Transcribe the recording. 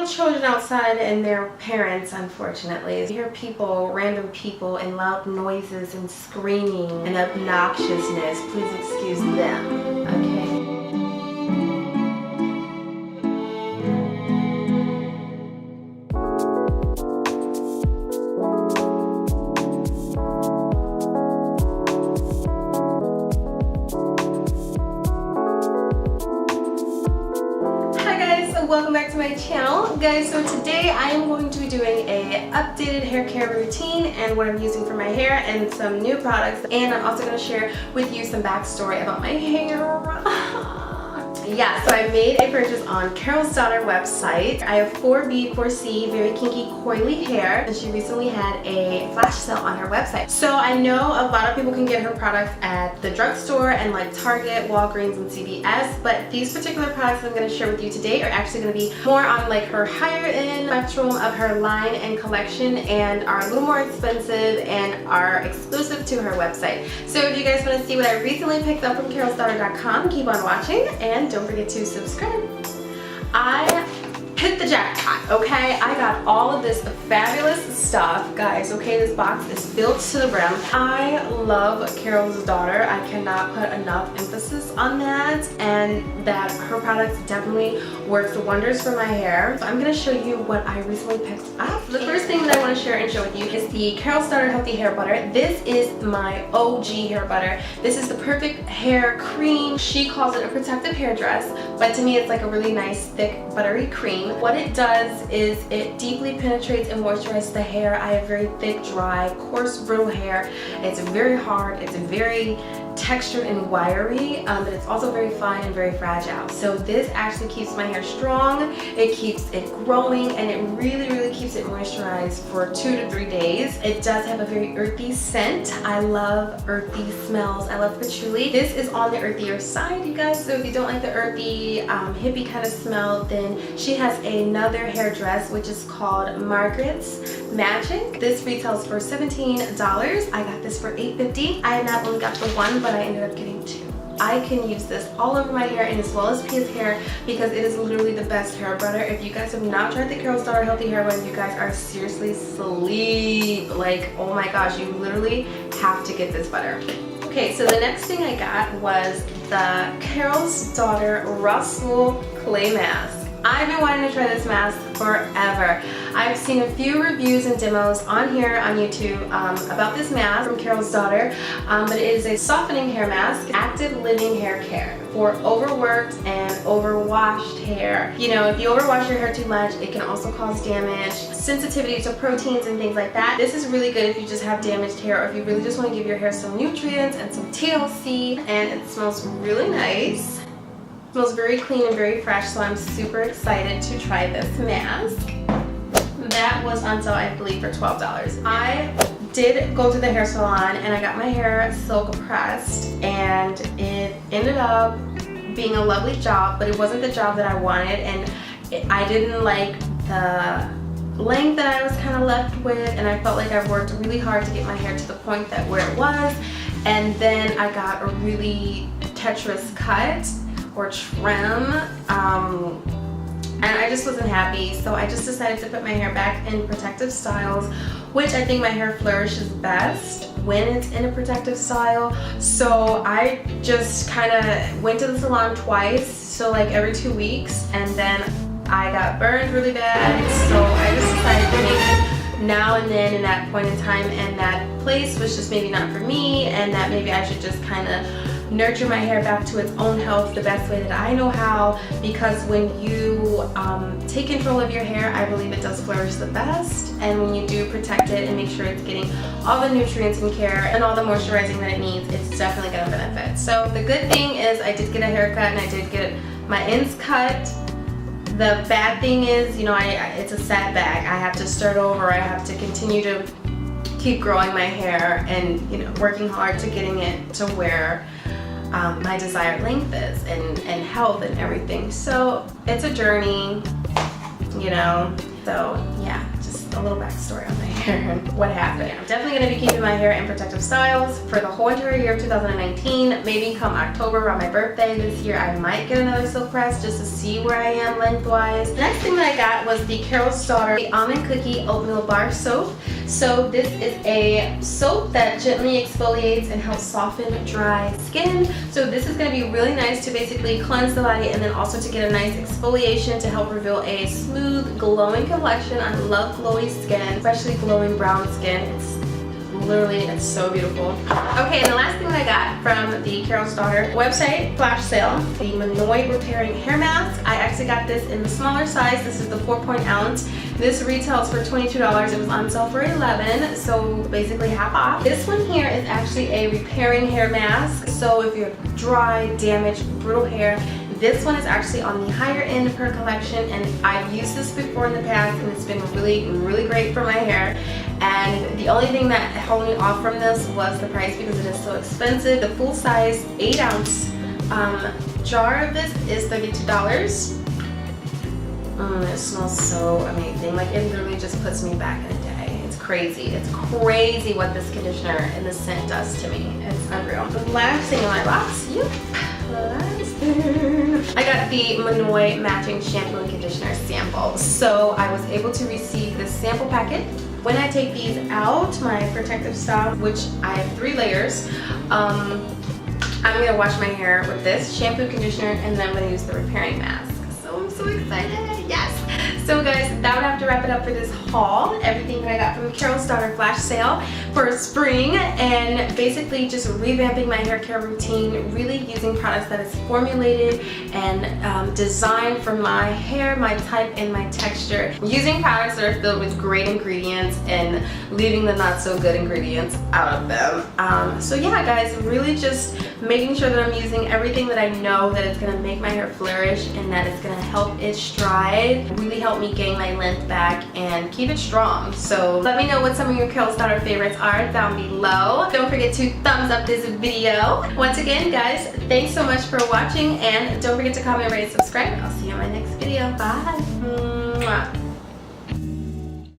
little children outside and their parents, unfortunately. You hear people, random people, and loud noises and screaming and obnoxiousness. Please excuse them, okay? Welcome back to my channel, guys. So today I am going to be doing a updated hair care routine and what I'm using for my hair and some new products, and I'm also going to share with you some backstory about my hair. Yeah, so I made a purchase on Carol's Daughter website. I have 4B, 4C, very kinky, coily hair, and she recently had a flash sale on her website. So I know a lot of people can get her products at the drugstore and like Target, Walgreens, and CVS, but these particular products I'm going to share with you today are actually going to be more on like her higher end spectrum of her line and collection, and are a little more expensive and are exclusive to her website. So if you guys want to see what I recently picked up from carolsdaughter.com, keep on watching and don't forget to subscribe. I hit the jackpot, okay? I got all of this fabulous stuff, guys, okay? This box is filled to the brim. I love Carol's Daughter. I cannot put enough emphasis on that, and that her products definitely works wonders for my hair. So I'm gonna show you what I recently picked up. The first thing that I wanna share and share with you is the Carol's Daughter Healthy Hair Butter. This is my OG hair butter. This is the perfect hair cream. She calls it a protective hair dress, but to me it's like a really nice, thick, buttery cream. What it does is it deeply penetrates and moisturizes the hair. I have very thick, dry, coarse, brittle hair. It's very hard, it's very textured and wiry, but it's also very fine and very fragile. So this actually keeps my hair strong, it keeps it growing, and it really keeps it moisturized for 2 to 3 days. It does have a very earthy scent. I love earthy smells. I love patchouli. This is on the earthier side, you guys, so if you don't like the earthy, hippie kind of smell, then she has another hair dress which is called Margaret's Magic. This retails for $17. I got this for $8.50. I not only got the one, but I ended up getting 2. I can use this all over my hair and as well as Pia's hair because it is literally the best hair butter. If you guys have not tried the Carol's Daughter Healthy Hair Butter, you guys are seriously asleep. Like, oh my gosh, you literally have to get this butter. Okay, so the next thing I got was the Carol's Daughter Rhassoul Clay Mask. I've been wanting to try this mask forever. I've seen a few reviews and demos on here on YouTube about this mask from Carol's Daughter, but it is a softening hair mask, active living hair care for overworked and overwashed hair. You know, if you overwash your hair too much, it can also cause damage, sensitivity to proteins and things like that. This is really good if you just have damaged hair or if you really just want to give your hair some nutrients and some TLC, and it smells really nice. It smells very clean and very fresh, so I'm super excited to try this mask. That was on sale, I believe, for $12. I did go to the hair salon and I got my hair silk pressed, and it ended up being a lovely job, but it wasn't the job that I wanted, and I didn't like the length that I was kind of left with, and I felt like I worked really hard to get my hair to the point that where it was, and then I got a really treacherous cut or trim, and I just wasn't happy, so I just decided to put my hair back in protective styles, which I think my hair flourishes best when it's in a protective style. So I just kind of went to the salon twice, so like every 2 weeks, and then I got burned really bad, so I just decided to make it now and then in that point in time, and that place was just maybe not for me, and that maybe I should just kind of nurture my hair back to its own health the best way that I know how, because when you take control of your hair, I believe it does flourish the best, and when you do protect it and make sure it's getting all the nutrients and care and all the moisturizing that it needs, it's definitely going to benefit. So the good thing is I did get a haircut and I did get my ends cut. The bad thing is, you know, it's a sad bag. I have to start over. I have to continue to keep growing my hair and, you know, working hard to getting it to where my desired length is, and health and everything. So it's a journey, you know. So yeah, just a little backstory on my hair and what happened. I'm definitely going to be keeping my hair in protective styles for the whole entire year of 2019. Maybe come October around my birthday this year, I might get another silk press just to see where I am lengthwise. The next thing that I got was the Carol's Daughter the Almond Cookie Oatmeal Bar Soap. So this is a soap that gently exfoliates and helps soften dry skin. So this is going to be really nice to basically cleanse the body and then also to get a nice exfoliation to help reveal a smooth, glowing complexion. I love glowy skin, especially glowing brown skin. It's so beautiful. Okay, and the last thing that I got from the Carol's Daughter website flash sale, the Monoi repairing hair mask. I actually got this in the smaller size. This is the 4.0 ounce. This retails for $22. It was on sale for $11, so basically half off. This one here is actually a repairing hair mask. So if you have dry, damaged, brittle hair, this one is actually on the higher end of her collection, and I've used this before in the past and it's been really, really great for my hair. And the only thing that held me off from this was the price because it is so expensive. The full size 8 ounce jar of this is $32. It smells so amazing. Like, it literally just puts me back in a day. It's crazy. It's crazy what this conditioner and this scent does to me. It's unreal. The last thing in my box, I got the Monoi matching shampoo and conditioner sample. So I was able to receive this sample packet. When I take these out, my protective style, which I have 3 layers, I'm gonna wash my hair with this shampoo, conditioner, and then I'm gonna use the repairing mask. So I'm so excited, yes! So guys, that would have to wrap it up for this haul. Everything that I got from Carol's Daughter flash sale for spring, and basically just revamping my hair care routine, really using products that is formulated and designed for my hair, my type, and my texture. Using products that are filled with great ingredients and leaving the not so good ingredients out of them. So yeah guys, really just making sure that I'm using everything that I know that is gonna make my hair flourish and that it's gonna help it stride, really help me gain my length back and keep it strong. So let me know what some of your Carol's Daughter favorites are down below. Don't forget to thumbs up this video. Once again guys, thanks so much for watching, and don't forget to comment, rate, subscribe. I'll see you in my next video. Bye. Mwah.